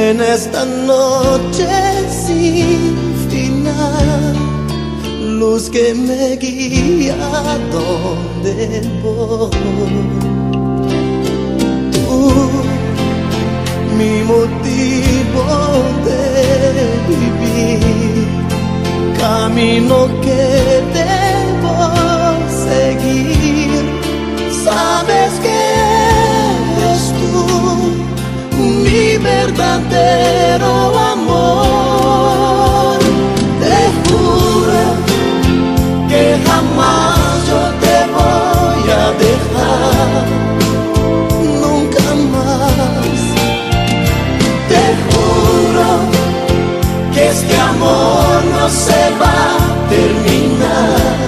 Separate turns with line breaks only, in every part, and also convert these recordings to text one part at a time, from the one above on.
En esta noche sin final, luz que me guía a donde voy. Tú, mi motivo de vivir, camino que debo seguir. Sabes que eres tú mi verdadero amor. Te juro que jamás yo te voy a dejar, nunca más. Te juro que este amor no se va a terminar,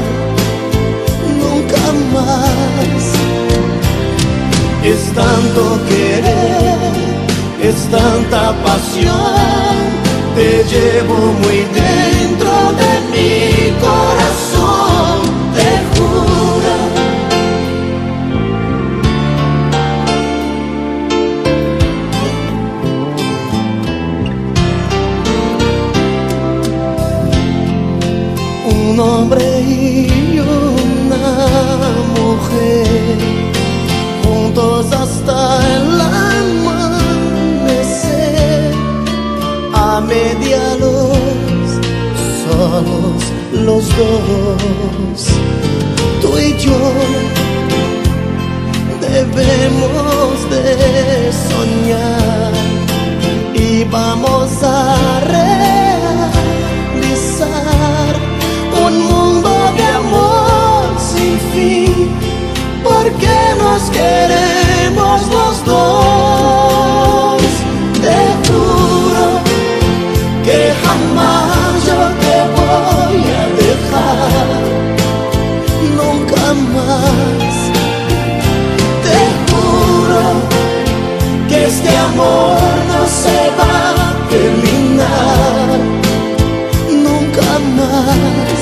nunca más. Es tanto querer, es tanta pasión, te llevo muy dentro de mi corazón. Te juro. Un hombre y una mujer, juntos hasta el amanecer, a media luz, solos los dos. Tú y yo debemos de soñar y vamos a realizar un mundo de amor sin fin, porque nos queremos los dos. Te juro que jamás yo te voy a dejar, nunca más. Te juro que este amor no se va a terminar, nunca más.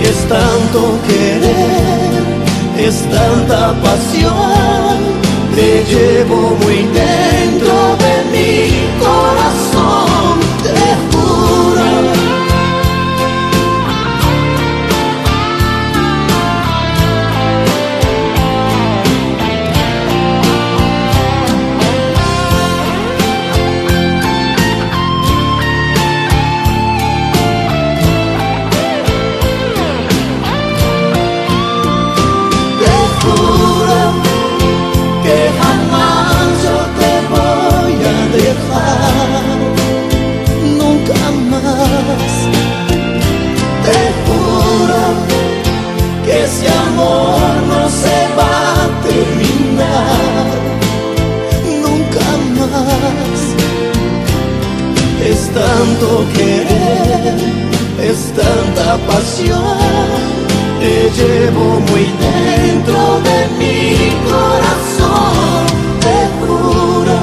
Es tanto querer, es tanta pasión, te llevo muy dentro de mi corazón. Te juro. Nunca más. Te juro que ese amor no se va a terminar, nunca más. Es tanto querer, es tanta pasión, te llevo muy dentro de mi corazón. Te juro.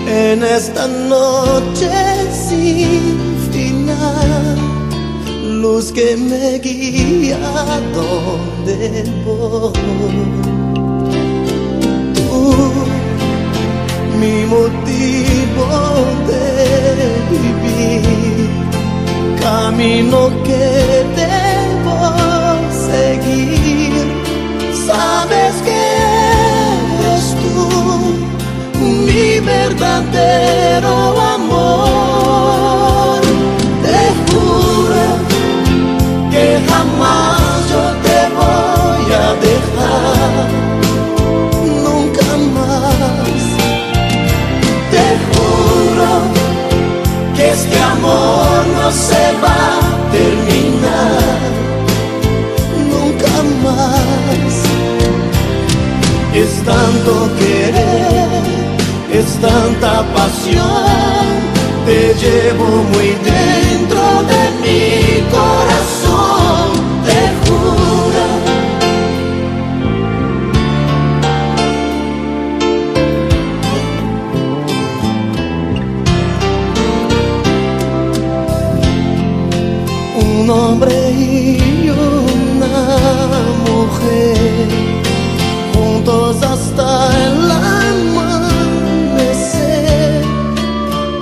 En esta noche sin final, luz que me guía a donde voy. Tú, mi motivo de vivir, camino que debo seguir. Sabes que eres tú mi verdadero amor. Te juro que jamás yo te voy a dejar, Es tanto querer, es tanta pasión, te llevo muy dentro de mi corazón, te juro. Un hombre y una mujer, juntos hasta el amanecer,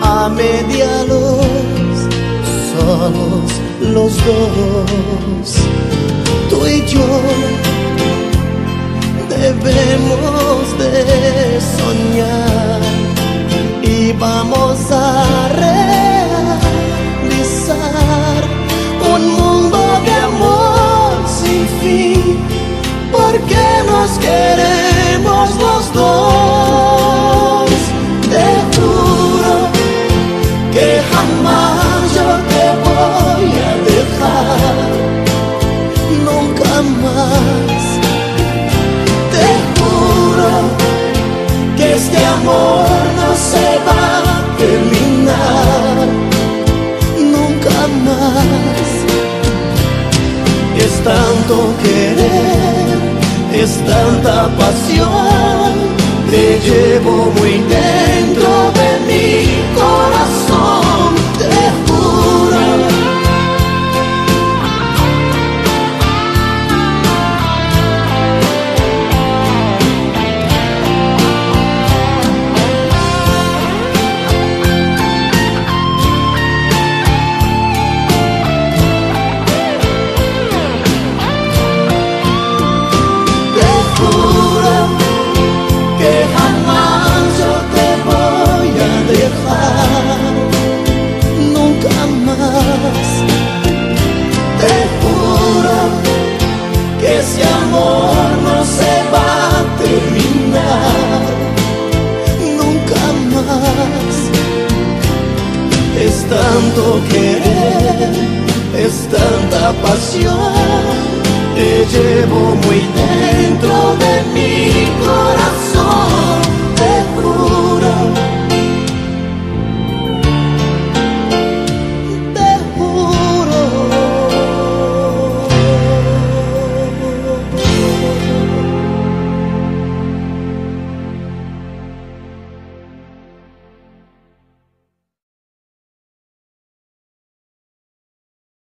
a media luz, solos los dos. Tú y yo debemos de soñar y vamos a realizar un mundo de amor sin fin, porque nos queremos los dos. Te juro que jamás yo te voy a dejar, nunca más. Te juro que este amor no se va a terminar nunca más. Es tanto querer, es tanta pasión, te llevo muy dentro de mi corazón, te juro. Ese amor no se va a terminar nunca más. Es tanto querer, es tanta pasión, te llevo muy dentro de mi corazón.